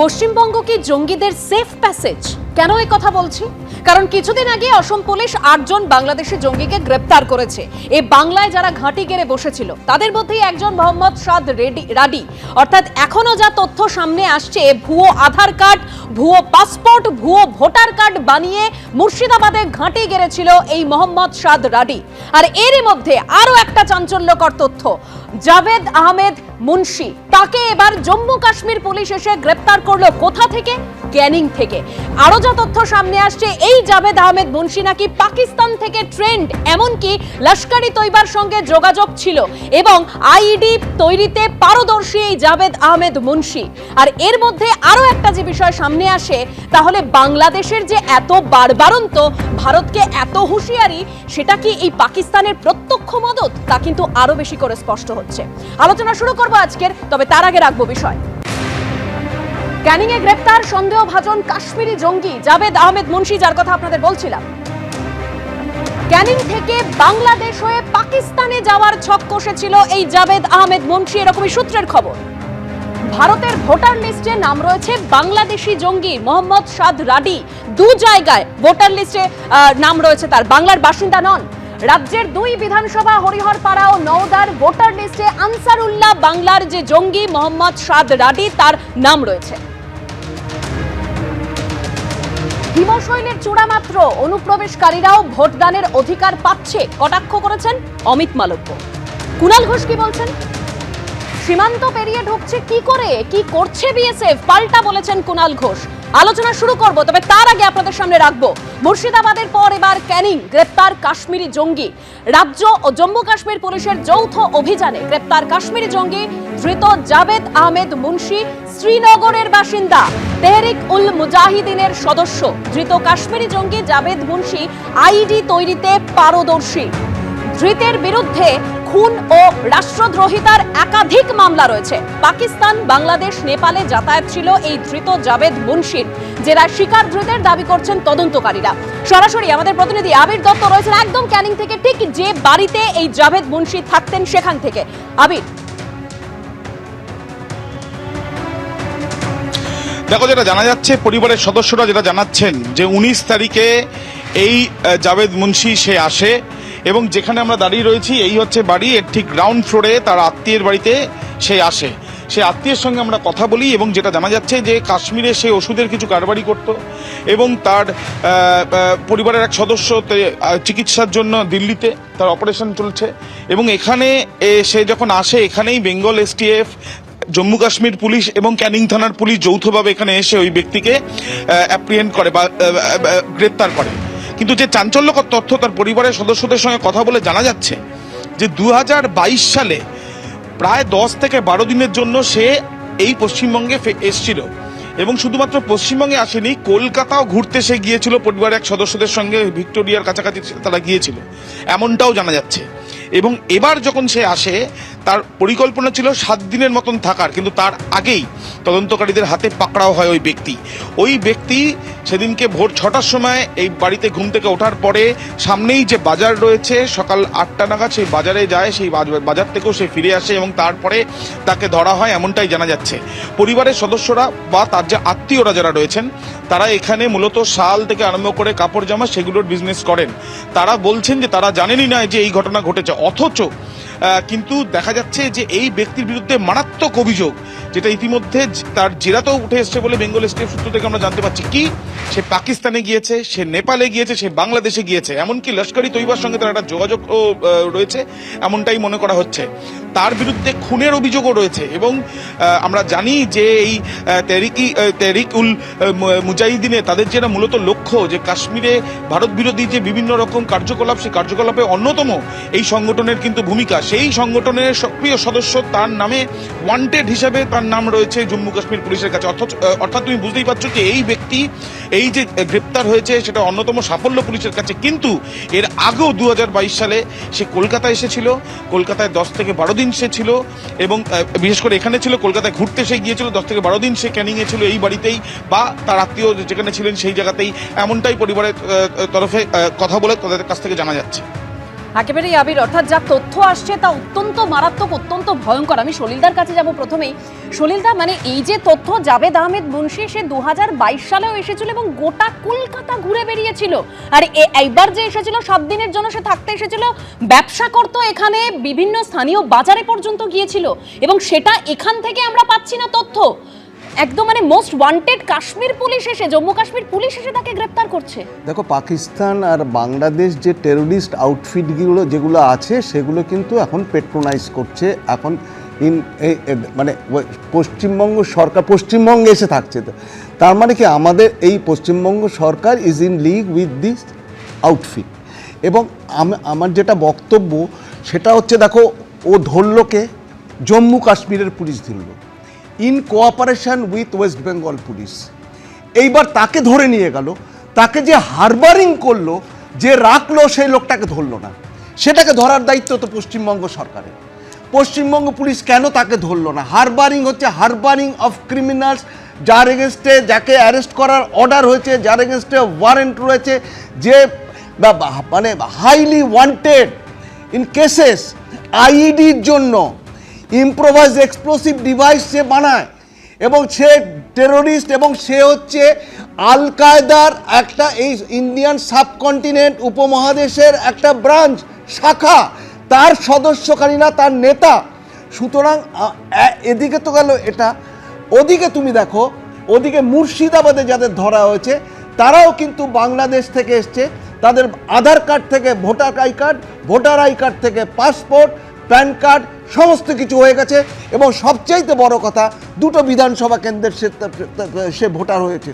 পশ্চিমবঙ্গ কি জঙ্গিদের safe passage? কেন এই কথা বলছি? কারণ কিছুদিন আগে অসম পুলিশ 8 জন বাংলাদেশি জঙ্গিকে গ্রেপ্তার করেছে। এই বাংলায় যারা ঘাঁটি গেড়ে বসেছিল তাদের মধ্যেই একজন মোহাম্মদ সাদ রাডি। অর্থাৎ এখনো যা তথ্য সামনে আসছে, ভুয়ো আধার কার্ড, ভুয়ো পাসপোর্ট, ভুয়ো ভোটার কার্ড বানিয়ে মুর্শিদাবাদে ঘাঁটি গেড়েছিল এই মোহাম্মদ সাদ রাডি। আর এরই মধ্যে আরো একটা চাঞ্চল্যকর তথ্য, জাভেদ আহমেদ মুন্সি, তাকে এবার জম্মু কাশ্মীর পুলিশ এসে গ্রেপ্তার করলো। কোথা থেকে? ক্যানিং থেকে। আরো যা তথ্য সামনে আসছে, এই জাভেদ আহমেদ মুন্সি নাকি পাকিস্তান থেকে ট্রেন্ড, এমনকি লস্করি তৈবার সঙ্গে যোগাযোগ ছিল এবং আইডি তৈরিতে পারদর্শী এই জাভেদ আহমেদ মুন্সি। আর এর মধ্যে আরো একটা যে বিষয় সামনে আসে, তাহলে বাংলাদেশের যে এত বাড়বাড়ন্ত, ভারতকে এত হুঁশিয়ারি, সেটা কি এই পাকিস্তানের প্রত্যক্ষ মদত? তা কিন্তু আরো বেশি করে স্পষ্ট হচ্ছে। আলোচনা শুরু করবো আজকের, তবে তার আগে রাখবো বিষয়। ক্যানিং এ গ্রেপ্তার সন্দেহভাজন কাশ্মীরি জঙ্গি জাভেদ আহমেদ মুন্সি, যার কথা আপনাদের বলছিলাম। ক্যানিং থেকে বাংলাদেশ হয়ে পাকিস্তানে যাওয়ার ছক কষেছিল এই জাভেদ আহমেদ মুন্সি, এরকমই সূত্রের খবর। ভারতের ভোটার লিস্টে নাম রয়েছে বাংলাদেশি জঙ্গি মোহাম্মদ সাদ রাডি। 2 জায়গায় ভোটার লিস্টে নাম রয়েছে তার, বাংলার বাসিন্দা নন। রাজ্যের 2 বিধানসভা হরিহরপাড়া ও নওদার ভোটার লিস্টে আনসারুল্লাহ বাংলার যে জঙ্গি মোহাম্মদ সাদ রাডি, তার নাম রয়েছে। হিমশৈলের চূড়া মাত্র অনুপ্রবেশকারীরাও ভোটদানের অধিকার পাচ্ছে, কটাক্ষ করেছেন অমিত মালব্য। কুণাল ঘোষ কি বলছেন? সীমান্ত পেরিয়ে ঢুকছে কি করে, কি করছে বিএসএফ, পাল্টা বলেছেন কুণাল ঘোষ। আলোচনা শুরু করব, তবে তার আগে আপনাদের সামনে রাখবো মুর্শিদাবাদের পর এবার ক্যানিং, গ্রেপ্তার কাশ্মীরি জঙ্গি। রাজ্য ও জম্মু কাশ্মীর পুলিশের যৌথ অভিযানে গ্রেপ্তার কাশ্মীরি জঙ্গি ধৃত জাভেদ আহমেদ মুন্সি, শ্রীনগরের বাসিন্দা, তেহরিক উল মুজাহিদিনের সদস্য। ধৃত কাশ্মীরি জঙ্গি জাভেদ মুন্সি আইডি তৈরিতে পারদর্শী। ধৃতের বিরুদ্ধে খুন ও রাষ্ট্রদ্রোহিতার একাধিক মামলা রয়েছে। পাকিস্তান, বাংলাদেশ, নেপালে যাতায়াত ছিল এই ধৃত জাভেদ মুন্সির, যারা শিকার ধৃতের দাবি করছেন তদন্তকারীরা। সরাসরি আমাদের প্রতিনিধি আবির দত্ত রয়েছেন একদম ক্যানিং থেকে, ঠিক যে বাড়িতে এই জাভেদ মুন্সি থাকতেন সেখান থেকে। আবির, দেখো, যেটা জানা যাচ্ছে, পরিবারের সদস্যরা যেটা জানাচ্ছেন যে 19 তারিখে এই জাভেদ মুন্সি সে আসে এবং যেখানে আমরা দাঁড়িয়ে রয়েছি এই হচ্ছে বাড়ি, এর ঠিক গ্রাউন্ড ফ্লোরে তার আত্মীয়ের বাড়িতে সে আসে। সে আত্মীয়ের সঙ্গে আমরা কথা বলি এবং যেটা জানা যাচ্ছে যে কাশ্মীরে সে ওষুধের কিছু কারবারি করত এবং তার পরিবারের এক সদস্য চিকিৎসার জন্য দিল্লিতে, তার অপারেশন চলছে এবং এখানে সে যখন আসে, এখানেই বেঙ্গল এসটিএফ, জম্মু কাশ্মীর পুলিশ এবং ক্যানিং থানার পুলিশ যৌথভাবে এখানে এসে ওই ব্যক্তিকে অ্যাপ্রিহেন্ড করে বা গ্রেপ্তার করে। কিন্তু যে চাঞ্চল্যকর তথ্য, তার পরিবারের সদস্যদের সঙ্গে কথা বলে জানা যাচ্ছে যে 2022 সালে প্রায় 10 থেকে 12 দিনের জন্য সে এই পশ্চিমবঙ্গে এসেছিল এবং শুধুমাত্র পশ্চিমবঙ্গে আসেনি, কলকাতাও ঘুরতে সে গিয়েছিল পরিবারের এক সদস্যদের সঙ্গে, ভিক্টোরিয়ার কাছাকাছি তারা গিয়েছিল, এমনটাও জানা যাচ্ছে। এবং এবার যখন সে আসে, তার পরিকল্পনা ছিল 7 দিনের মতন থাকার, কিন্তু তার আগেই তদন্তকারীদের হাতে পাকড়াও হয় ওই ব্যক্তি সেদিনকে ভোর 6টার সময় এই বাড়িতে ঘুম থেকে ওঠার পরে সামনেই যে বাজার রয়েছে, সকাল 8টা নাগাদ সেই বাজারে যায়, সেই বাজার থেকেও সে ফিরে আসে এবং তারপরে তাকে ধরা হয়, এমনটাই জানা যাচ্ছে। পরিবারের সদস্যরা বা তার যে আত্মীয়রা যারা রয়েছেন, তারা এখানে মূলত শাল থেকে আরম্ভ করে কাপড় জামা সেগুলোর বিজনেস করেন। তারা বলছেন যে তারা জানেনই না যে এই ঘটনা ঘটেছে, অথচ কিন্তু দেখা যাচ্ছে যে এই ব্যক্তির বিরুদ্ধে মারাত্মক অভিযোগ, যেটা ইতিমধ্যে তার জেরাতেও উঠে এসছে বলে বেঙ্গল স্টেট সূত্র থেকে আমরা জানতে পারছি। কি, সে পাকিস্তানে গিয়েছে, সে নেপালে গিয়েছে, সে বাংলাদেশে গিয়েছে, এমনকি লস্করি তৈবার সঙ্গে তার একটা যোগাযোগও রয়েছে, এমনটাই মনে করা হচ্ছে। তার বিরুদ্ধে খুনের অভিযোগও রয়েছে এবং আমরা জানি যে এই তেহরিক উল মুজাহিদিনে তাদের যেটা মূলত লক্ষ্য, যে কাশ্মীরে ভারত বিরোধী যে বিভিন্ন রকম কার্যকলাপ, সেই কার্যকলাপে অন্যতম এই সংগঠনের কিন্তু ভূমিকা। সেই সংগঠনের সক্রিয় সদস্য, তার নামে ওয়ান্টেড হিসাবে তার নাম রয়েছে জম্মু কাশ্মীর পুলিশের কাছে। অর্থাৎ তুমি বুঝতেই পারছো যে এই ব্যক্তি, এই যে গ্রেপ্তার হয়েছে, সেটা অন্যতম সাফল্য পুলিশের কাছে। কিন্তু এর আগেও 2022 সালে সে কলকাতায় এসেছিল, কলকাতায় 10 থেকে 12 দিন সে ছিল এবং বিশেষ করে এখানে ছিল, কলকাতায় ঘুরতে সে গিয়েছিল, 10 থেকে 12 দিন সে ক্যানিংয়ে ছিল, এই বাড়িতেই বা তার আত্মীয় যেখানে ছিলেন সেই জায়গাতেই, এমনটাই পরিবারের তরফে কথা বলে তাদের কাছ থেকে জানা যাচ্ছে। একেবারেই আবির, অর্থাৎ যা তথ্য আসছে তা অত্যন্ত মারাত্মক, অত্যন্ত ভয়ঙ্কর। আমি সলিলদার কাছে যাব প্রথমেই। সলিলদা, মানে এই যে তথ্য, জাভেদ আহমেদ মুন্সি সে 2022 সালেও এসেছিল এবং গোটা কলকাতা ঘুরে বেরিয়েছিল, আর এইবার যে এসেছিল 7 দিনের জন্য সে থাকতে এসেছিল, ব্যবসা করতো এখানে, বিভিন্ন স্থানীয় বাজারে পর্যন্ত গিয়েছিল, এবং সেটা এখান থেকে আমরা পাচ্ছি না তথ্য। একদম মানে মোস্ট ওয়ান্টেড কাশ্মীর পুলিশ এসে, জম্মু কাশ্মীর পুলিশ এসে তাকে গ্রেপ্তার করছে। দেখো, পাকিস্তান আর বাংলাদেশ যে টেরোরিস্ট আউটফিটগুলো যেগুলো আছে সেগুলো কিন্তু এখন পেট্রোনাইজ করছে, এখন মানে পশ্চিমবঙ্গ সরকার পশ্চিমবঙ্গে এসে থাকছে। তার মানে কি আমাদের এই পশ্চিমবঙ্গ সরকার is in league with this outfit. এবং আমার যেটা বক্তব্য সেটা হচ্ছে, দেখো, ও ধরল কে? জম্মু কাশ্মীরের পুলিশ ধরল in cooperation with West Bengal police. এইবার তাকে ধরে নিয়ে গেল, তাকে যে হারবারিং করলো, যে রাখলো, সেই লোকটাকে ধরলো না। সেটাকে ধরার দায়িত্ব তো পশ্চিমবঙ্গ সরকারের। পশ্চিমবঙ্গ পুলিশ কেন তাকে ধরলো না? হারবারিং হচ্ছে হারবারিং অফ ক্রিমিনালস, যার এগেনস্টে, যাকে অ্যারেস্ট করার অর্ডার হয়েছে, যার এগেনস্টে ওয়ারেন্ট রয়েছে, যে মানে হাইলি ওয়ান্টেড ইন কেসেস। আইইডির জন্য ইম্প্রোভাইজ এক্সপ্লোসিভ ডিভাইস সে বানায়, এবং সে টেরোরিস্ট, এবং সে হচ্ছে আল কায়দার একটা, এই ইন্ডিয়ান সাবকন্টিনেন্ট উপমহাদেশের একটা ব্রাঞ্চ, শাখা, তার সদস্যকারীরা, তার নেতা। সুতরাং এদিকে তো গেল এটা, ওদিকে তুমি দেখো, ওদিকে মুর্শিদাবাদে যাদের ধরা হয়েছে তারাও কিন্তু বাংলাদেশ থেকে এসছে, তাদের আধার কার্ড থেকে voter I card, voter I card থেকে পাসপোর্ট, প্যান কার্ড, সমস্ত কিছু হয়ে গেছে। এবং সবচাইতে বড় কথা, 2টো বিধানসভা কেন্দ্রের সে ভোটার হয়েছে।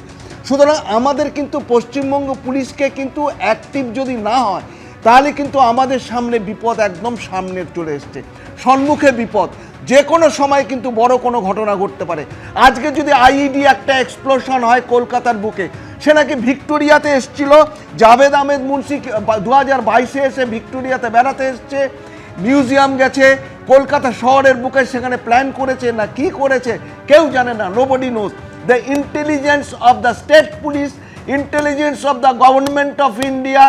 সুতরাং আমাদের কিন্তু পশ্চিমবঙ্গ পুলিশকে কিন্তু অ্যাক্টিভ যদি না হয়, তাহলে কিন্তু আমাদের সামনে বিপদ একদম সামনে চলে এসছে, সম্মুখে বিপদ। যে কোনো সময় কিন্তু বড় কোনো ঘটনা ঘটতে পারে। আজকে যদি আইইডি একটা এক্সপ্লোশন হয় কলকাতার বুকে, সে নাকি ভিক্টোরিয়াতে এসছিল, জাভেদ আহমেদ মুন্সি 2022-এ এসে ভিক্টোরিয়াতে বেড়াতে এসছে, মিউজিয়াম গেছে, কলকাতা শহরের বুকে সেখানে প্ল্যান করেছে না কি করেছে কেউ জানে না, nobody nose. The intelligence of the state police, intelligence of the government of India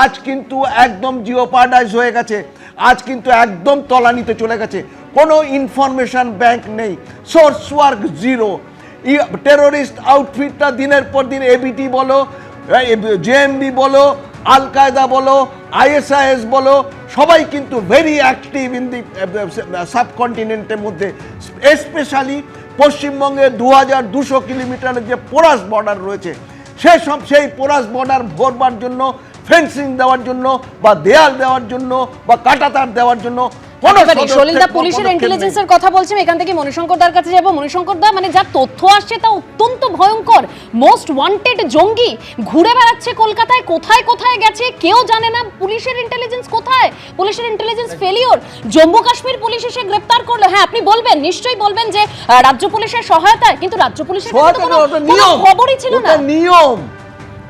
আজ কিন্তু একদম জিওপার্ডাইজ হয়ে গেছে, আজ কিন্তু একদম তলানিতে চলে গেছে। কোনো ইনফরমেশন ব্যাংক নেই, সোর্স ওয়ার্ক জিরো। টেরোরিস্ট আউটফিটটা দিনের পর দিন, এবিটি বলো, জেএমবি বলো, আল কায়দা বলো, আইএসআইএস বলো, সবাই কিন্তু ভেরি অ্যাক্টিভ ইন দি সাবকন্টিনেন্টের মধ্যে। স্পেশালি পশ্চিমবঙ্গে 2200 কিলোমিটারের যে পোরাস বর্ডার রয়েছে, সেই পোরাস বর্ডার ভরবার জন্য, ফেন্সিং দেওয়ার জন্য, বা দেয়াল দেওয়ার জন্য, বা কাঁটাতার দেওয়ার জন্য সলিলদা পুলিশের ইন্টেলিজেন্সের কথা বলছেন, এখান থেকে মণিশঙ্কর দার কাছে যাব। মণিশঙ্কর দা, মানে যা তথ্য আসছে তা অত্যন্ত ভয়ঙ্কর। মোস্ট ওয়ান্টেড জঙ্গি ঘুরে বেড়াচ্ছে কলকাতায়, কোথায় কোথায় গেছে কেউ জানে না। পুলিশের ইন্টেলিজেন্স কোথায়? পুলিশের intelligence failure. Jammu Kashmir police এসে গ্রেফতার করলো। হ্যাঁ, আপনি বলবেন, নিশ্চয়ই বলবেন যে রাজ্য পুলিশের সহায়তায়, কিন্তু রাজ্য পুলিশের কোনো খবরই ছিল না। নিয়ম।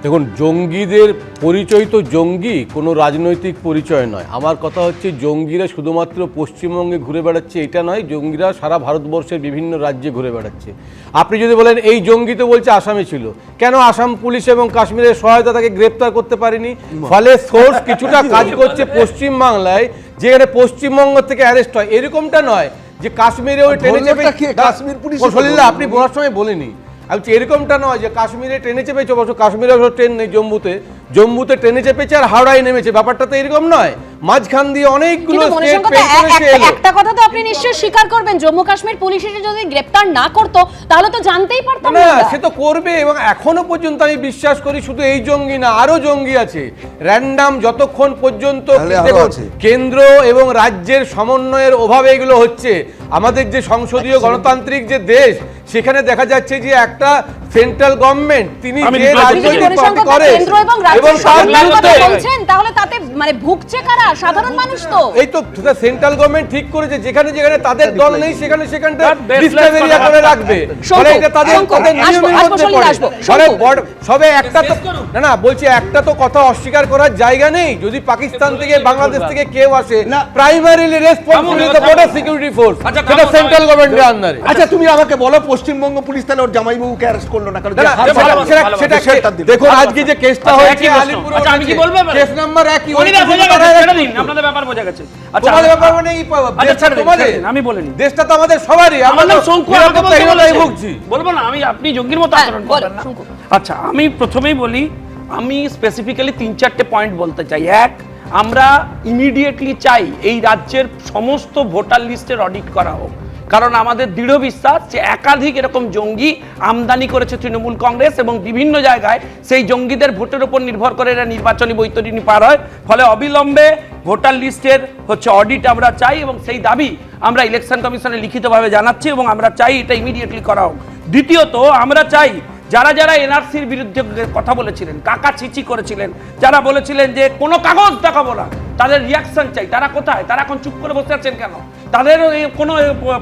দেখুন, জঙ্গিদের পরিচয় তো জঙ্গি, কোনো রাজনৈতিক পরিচয় নয়। আমার কথা হচ্ছে, জঙ্গিরা শুধুমাত্র পশ্চিমবঙ্গে ঘুরে বেড়াচ্ছে এটা নয়, জঙ্গিরা সারা ভারতবর্ষের বিভিন্ন রাজ্যে ঘুরে বেড়াচ্ছে। আপনি যদি বলেন এই জঙ্গি তো বলছে আসামে ছিল, কেন আসাম পুলিশ এবং কাশ্মীরের সহায়তা তাকে গ্রেপ্তার করতে পারেনি? ফলে সোর্স কিছুটা কাজ করছে পশ্চিমবাংলায়, যেখানে পশ্চিমবঙ্গ থেকে অ্যারেস্ট হয়। এরকমটা নয় যে কাশ্মীরে ওই ট্রেনে চেপে, কাশ্মীর পুলিশ আপনি বলার সময় বলেনি, আমি এরকমটা নয় যে কাশ্মীরে ট্রেনে চেপেছে, অবশ্য কাশ্মীরে ট্রেন নেই, জম্মুতে ট্রেনে চেপেছে আর হাওড়ায় নেমেছে, ব্যাপারটা তো এরকম নয়। মাঝখান দিয়ে অনেকগুলো একটা কথা তো আপনি নিশ্চয়ই স্বীকার করবেন, জম্মু কাশ্মীর পুলিশ এসে যদি গ্রেপ্তার না করতো তাহলে তো জানতেই পারতাম না। সে তো করবে, এবং এখনো পর্যন্ত আমি বিশ্বাস করি শুধু এই জঙ্গি না, আরো জঙ্গি আছে র্যান্ডাম, যতক্ষণ পর্যন্ত কেন্দ্র এবং রাজ্যের সমন্বয়ের অভাবে এগুলো হচ্ছে। আমাদের যে সংসদীয় গণতান্ত্রিক যে দেশ, সেখানে দেখা যাচ্ছে যে একটা সেন্ট্রাল গভর্নমেন্ট, তিনি যে রাজনৈতিক পার্টি করে এবং তাহলে তাতে মানে ভুগছে কারা? সাধারণ মানুষ। তো এই তো সেন্ট্রাল গভর্নমেন্ট ঠিক করেছে, যেখানে যেখানে তাদের দল নেই সেখানে সেখানটা ডিসক্লেম এরিয়া করে রাখবে। ফলে এটা তাদের নিয়মের মধ্যে পড়ে। সবে একটা তো না বলছি, একটা তো কথা অস্বীকার করার জায়গা নেই। যদি পাকিস্তান থেকে, বাংলাদেশ থেকে কেউ আসে, primarily responsible the border security force, সেটা সেন্ট্রাল গভর্নমেন্টের আন্ডারে। আচ্ছা, তুমি আমাকে বলো, পশ্চিমবঙ্গ পুলিশ তাহলে ওর জামাইবাবুকে অ্যারেস্ট করলো করলো না, কারণ না, না, যে হার সেটা- মারা- সেটা- সেটা- সেটা দিল। দেখুন আজকে যে কেসটা আচ্ছা, হয়েছে একই প্রশ্ন। আলিপুরে আচ্ছা, আমি কি হয়েছে, বলবো এবার? কেস নাম্বার একই, ওই অনিদা, কেসে বোঝা তারা গেছে, এক ছেড়ে দিন, কিন্তু। আপনাদের ব্যাপার বোঝা গেছে। আচ্ছা, তোমাদের ব্যাপার মানে এই আচ্ছা, দেশটা ছেড়ে দিন, তোমাদের, ছেড়ে দিন, আমি বলিনি। দেশটা তো আমাদের সবারই, আমরা আমার নাম তো শঙ্কু, আমাকে বলতে নিরাপত্তাহীনতায় বলেছেন। ভুগছি। বলবো না, আমি আপনি জঙ্গির মতো হ্যাঁ, আচরণ বলো, করবেন না। শঙ্কু। আচ্ছা, আমি প্রথমেই বলি, আমি স্পেসিফিক্যালি 3-4টে পয়েন্ট বলতে চাই। এক, আমরা ইমিডিয়েটলি চাই এই রাজ্যের সমস্ত ভোটার লিস্টের অডিট করা হোক, কারণ আমাদের দৃঢ় বিশ্বাস যে একাধিক এরকম জঙ্গি আমদানি করেছে তৃণমূল কংগ্রেস, এবং বিভিন্ন জায়গায় সেই জঙ্গিদের ভোটের উপর নির্ভর করে এরা নির্বাচনী বৈতরণী পার হয়। ফলে অবিলম্বে ভোটার লিস্টের অডিট আমরা চাই, এবং সেই দাবি আমরা ইলেকশন কমিশনে লিখিতভাবে জানাচ্ছি, এবং আমরা চাই এটা ইমিডিয়েটলি করা হোক। দ্বিতীয়ত, আমরা চাই যারা যারা এনআরসির বিরুদ্ধে কথা বলেছিলেন, কাকা চিচি করেছিলেন, যারা বলেছিলেন যে কোনো কাগজ দেখাবো না, তাদের রিয়াকশন চাই। তারা কোথায়? তারা এখন চুপ করে বসে আছেন কেন? তাদের কোনো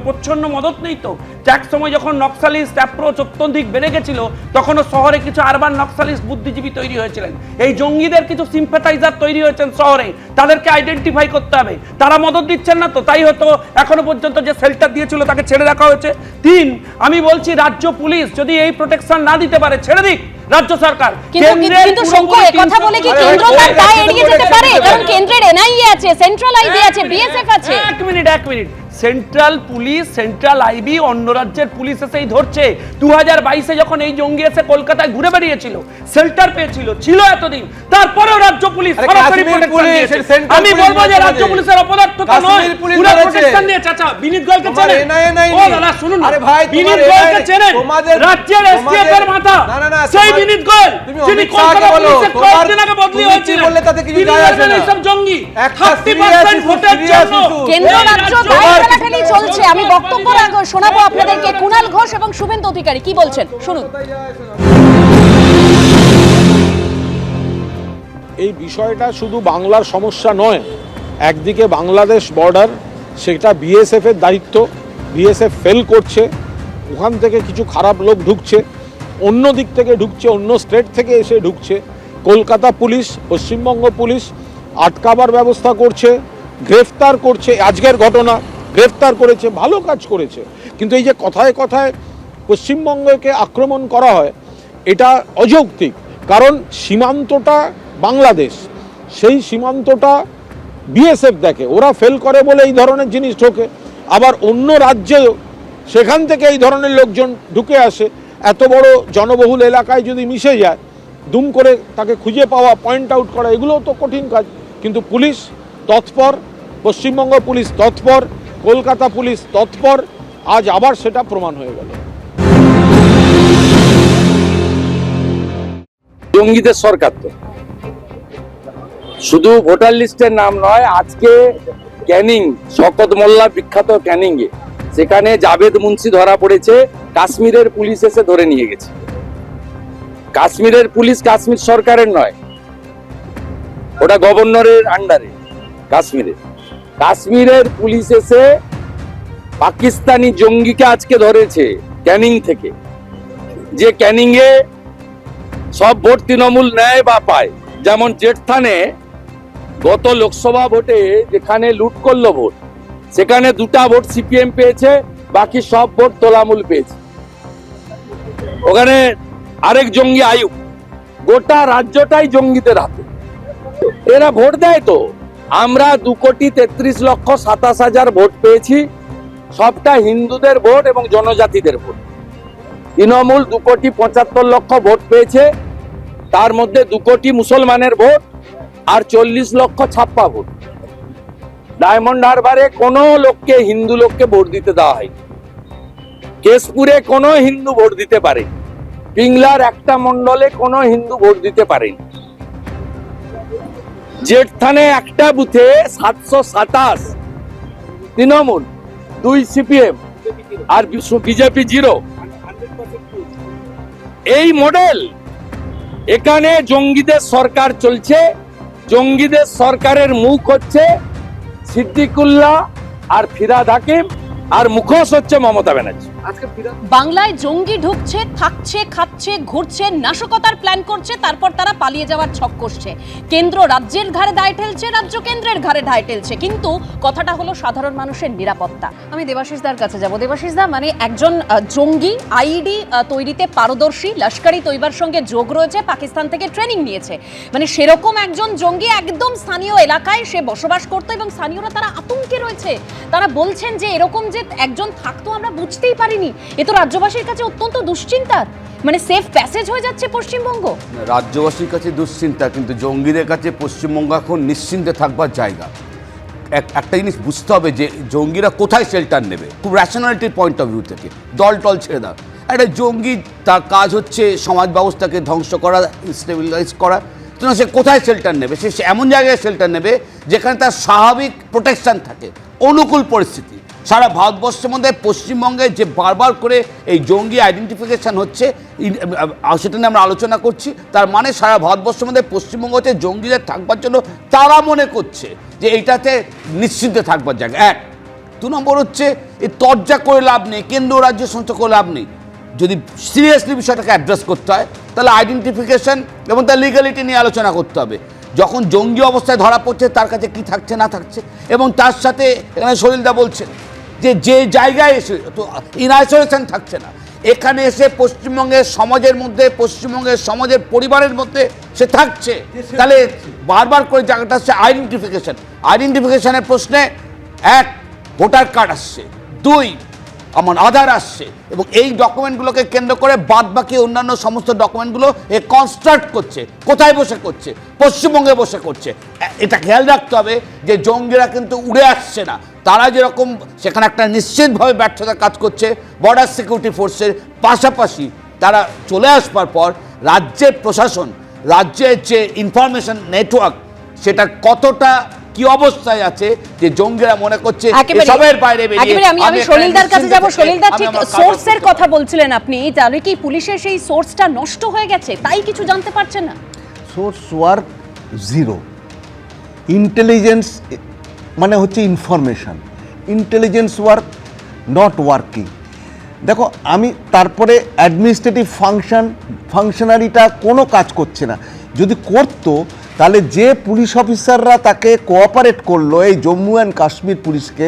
প্রচ্ছন্ন মদত নেই তো? এক সময় যখন নক্সালিস্ট অ্যাপ্রোচ অত্যধিক বেড়ে গেছিল, তখনও শহরে কিছু আরবান নক্সালিস্ট বুদ্ধিজীবী তৈরি হয়েছিলেন। এই জঙ্গিদের কিছু সিম্প্যাথাইজার তৈরি হয়েছেন শহরে, তাদেরকে আইডেন্টিফাই করতে হবে। তারা মদত দিচ্ছেন না তো, তাই হয়তো এখনো পর্যন্ত যে শেল্টার দিয়েছিল তাকে ছেড়ে রাখা হয়েছে। 3, আমি বলছি রাজ্য পুলিশ যদি এই প্রোটেকশন না দিতে পারে, ছেড়ে দিক রাজ্য সরকার। কিন্তু শঙ্কু, কথা বলে কি কেন্দ্র তার দায় এড়িয়ে যেতে পারে? কারণ কেন্দ্রের এনআইএ আছে, সেন্ট্রাল আইবি আছে, বিএসএফ আছে। এক minute, central police, central IB অন্য রাজ্যের পুলিশ এসেই ধরছে। 2022-এ যখন এই জঙ্গি এসে কলকাতায় ঘুরে বেরিয়েছিল, শেল্টার পেয়েছিল, ছিল এতদিন, তারপরেও রাজ্য পুলিশ আরে সরাসরি কাশ্মীর protection পুলিশ, দিয়েছে। সেন্ট্রাল আমি পুলিশ বলবো যে ধরেছে। রাজ্য পুলিশের অপদার্থতা নয়, কাশ্মীর পুলিশ পুরো ধরেছে। প্রোটেকশন দিয়েছে। আচ্ছা, বিনীত গোয়েলকে তোমার চেনেন? NIA নাই ও নি। দাদা শুনুন না, আরে ভাই, বিনীত তোমার গোয়েলকে NIA চেনেন? তোমাদের- রাজ্যের এসটিএফ এর মাথা, না, না, না, সেই তোমার- বিনীত গোয়েল, তুমি যিনি অমিত শাহকে কলকাতা বলো, পুলিশের তোমার- কয়েকদিন আগে বদলি তুমি কি হয়েছিলেন। বললে তাতে কিছু তিনি যায় আসে বললেন না। এইসব জঙ্গি একটা 30% serious ভোটের issue, জন্য কেন্দ্র এই রাজ্য রাজ্য- দায় ঠেলাঠেলি চলছে। আমি বক্তব্য শোনাবো আপনাদেরকে। কুণাল ঘোষ এবং শুভেন্দু অধিকারী কি বলছেন শুনুন। এই বিষয়টা শুধু বাংলার সমস্যা নয়, একদিকে বাংলাদেশ বর্ডার, সেটা বিএসএফ এর দায়িত্ব, বিএসএফ ফেল করছে, ওখান থেকে কিছু খারাপ লোক ঢুকছে, অন্য দিক থেকে ঢুকছে, অন্য স্টেট থেকে এসে ঢুকছে। কলকাতা পুলিশ, পশ্চিমবঙ্গ পুলিশ আটকাবার ব্যবস্থা করছে, গ্রেফতার করছে। আজকের ঘটনা, গ্রেফতার করেছে, ভালো কাজ করেছে। কিন্তু এই যে কথায় কথায় পশ্চিমবঙ্গকে আক্রমণ করা হয়, এটা অযৌক্তিক। কারণ সীমান্তটা বাংলাদেশ, সেই সীমান্তটা বিএসএফ দেখে, ওরা ফেল করে বলে এই ধরনের জিনিস ঢোকে। আবার অন্য রাজ্যেও সেখান থেকে এই ধরনের লোকজন ঢুকে আসে। এত বড় জনবহুল এলাকায় যদি মিশে যায়, দুম করে তাকে খুঁজে পাওয়া, পয়েন্ট আউট করা, এগুলোও তো কঠিন কাজ। কিন্তু পুলিশ তৎপর, পশ্চিমবঙ্গ পুলিশ তৎপর, কলকাতা পুলিশ তৎপর, আজ আবার সেটা প্রমাণ হয়ে গেল। জঙ্গিদের সরকার তো শুধু ভোটার লিস্টের নাম নয়, আজকে ক্যানিং, শওকত মোল্লা বিখ্যাত ক্যানিং এ, সেখানে জাভেদ মুন্সি ধরা পড়েছে, কাশ্মীরের পুলিশ এসে ধরে নিয়ে গেছে। কাশ্মীরের পুলিশ কাশ্মীর সরকারের নয়, ওটা গভর্নরের আন্ডারে। কাশ্মীরের পুলিশ এসে পাকিস্তানি জঙ্গিকে আজকে ধরেছে ক্যানিং থেকে, যে ক্যানিং এ সব ভোট তৃণমূল নেয় বা পায়। যেমন জেঠথানে গত লোকসভা ভোটে যেখানে লুট করলো ভোট, সেখানে 2টা ভোট সিপিএম পেয়েছে, বাকি সব ভোট তৃণমূল পেয়েছে। ওখানে আরেক জঙ্গি আয়ুব, গোটা রাজ্যটাই জঙ্গিদের হাতে। এরা ভোট দেয় তো। আমরা 2,33,27,000 ভোট পেয়েছি, সবটা হিন্দুদের ভোট এবং জনজাতিদের ভোট। তৃণমূল 2,75,00,000 ভোট পেয়েছে, তার মধ্যে 2 কোটি মুসলমানের ভোট আর 40 লক্ষ ছাপ্পা ভোট। ডায়মন্ড হারবারে কোনো লোককে, হিন্দু লোককে ভোট দিতে দেওয়া হয়নি। কেশপুরে কোনো হিন্দু ভোট দিতে পারেনি। পিংলার একটা মন্ডলে কোনো হিন্দু ভোট দিতে পারেনি। জেঠথানে একটা বুথে 727 তৃণমূল, 2 সিপিএম আর বিজেপি 0। এই মডেল, এখানে জঙ্গিদের সরকার চলছে। জঙ্গিদের সরকারের মুখ হচ্ছে সিদ্দিকুল্লাহ আর ফিরহাদ হাকিম, আর মুখোশ হচ্ছে মমতা ব্যানার্জি। বাংলায় জঙ্গি ঢুকছে, থাকছে, খাচ্ছে, ঘুরছে, নাশকতার প্ল্যান করছে, তারপর তারা পালিয়ে যাওয়ার ছক কষছে। কেন্দ্র রাজ্যের ঘাড়ে দায় ঠেলছে, রাজ্য কেন্দ্রের ঘাড়ে দায় ঠেলছে, কিন্তু কথাটা হলো সাধারণ মানুষের নিরাপত্তা। আমি দেবাশিস দার কাছে যাব। দেবাশিস দা, মানে একজন জঙ্গি আইডি তৈরিতে পারদর্শী, লস্করি তৈবার সঙ্গে যোগ রয়েছে, পাকিস্তান থেকে ট্রেনিং নিয়েছে, মানে সেরকম একজন জঙ্গি একদম স্থানীয় এলাকায় সে বসবাস করতো এবং স্থানীয়রা তারা আতঙ্কে রয়েছে। তারা বলছেন যে এরকম যে একজন থাকতো আমরা বুঝতেই পারিনি। এ তো রাজ্যবাসীর কাছে অত্যন্ত দুশ্চিন্তার, মানে সেফ প্যাসেজ হয়ে যাচ্ছে পশ্চিমবঙ্গ। রাজ্যবাসীর কাছে দুশ্চিন্তা, কিন্তু জঙ্গিদের কাছে পশ্চিমবঙ্গ এখন নিশ্চিন্তে থাকবার জায়গা। একটা জিনিস বুঝতে হবে যে জঙ্গিরা কোথায় শেল্টার নেবে, খুব র্যাশনালিটির পয়েন্ট অফ ভিউ থেকে। দল টল ছেড়ে দাও, একটা জঙ্গি তার কাজ হচ্ছে সমাজ ব্যবস্থাকে ধ্বংস করা, স্টেবিলাইজ করা। তো সে কোথায় শেল্টার নেবে? সে এমন জায়গায় শেল্টার নেবে যেখানে তার স্বাভাবিক প্রোটেকশন থাকে, অনুকূল পরিস্থিতি। সারা ভারতবর্ষের মধ্যে পশ্চিমবঙ্গে যে বারবার করে এই জঙ্গি আইডেন্টিফিকেশান হচ্ছে, সেটা নিয়ে আমরা আলোচনা করছি। তার মানে সারা ভারতবর্ষের মধ্যে পশ্চিমবঙ্গ হচ্ছে জঙ্গিদের থাকবার জন্য তারা মনে করছে যে এইটাতে নিশ্চিন্তে থাকবার জায়গা। এক, 2 নম্বর হচ্ছে এই তর্জা করে লাভ নেই, কেন্দ্র রাজ্য সংস্থা করে লাভ নেই। যদি সিরিয়াসলি বিষয়টাকে অ্যাড্রেস করতে হয় তাহলে আইডেন্টিফিকেশান এবং তার লিগ্যালিটি নিয়ে আলোচনা করতে হবে। যখন জঙ্গি অবস্থায় ধরা পড়ছে তার কাছে কি থাকছে না থাকছে, এবং তার সাথে এখানে সলিলদা বলছেন যে জায়গায় এসে তো ইন আইসোলেশন থাকছে না, এখানে এসে পশ্চিমবঙ্গের সমাজের মধ্যে, পশ্চিমবঙ্গের সমাজের পরিবারের মধ্যে সে থাকছে। তাহলে বারবার করে জায়গাটা হচ্ছে আইডেন্টিফিকেশনের প্রশ্নে 1, ভোটার কার্ড আসছে, 2, আমার আধার আসছে, এবং এই ডকুমেন্টগুলোকে কেন্দ্র করে বাদ বাকি অন্যান্য সমস্ত ডকুমেন্টগুলো এ কনস্ট্রাক্ট করছে। কোথায় বসে করছে? পশ্চিমবঙ্গে বসে করছে। এটা খেয়াল রাখতে হবে যে জঙ্গিরা কিন্তু উড়ে আসছে না, তারা যেরকম সেখানে একটা নিশ্চিতভাবে ব্যর্থতা কাজ করছে বর্ডার সিকিউরিটি ফোর্সের পাশাপাশি, তারা চলে আসবার পর রাজ্যের প্রশাসন, রাজ্যের যে ইনফরমেশন নেটওয়ার্ক, সেটা কতটা কি অবস্থায় আছে যে জঙ্গিরা মনে করছে এসবের বাইরে বেরিয়ে। আমি সলিলদার কাছে যাব। সলিলদা, ঠিক সোর্সের কথা বলছিলেন আপনি, তাহলে কি পুলিশের সেই সোর্সটা নষ্ট হয়ে গেছে, তাই কিছু জানতে পারছেন না? Source work zero. ইন্টেলিজেন্স মানে হচ্ছে information, intelligence work not working. দেখো, আমি তারপরে অ্যাডমিনিস্ট্রেটিভ ফাংশনারিটা কোনো কাজ করছে না। যদি করতো তাহলে যে পুলিশ অফিসাররা তাকে কোঅপারেট করলো এই জম্মু অ্যান্ড কাশ্মীর পুলিশকে,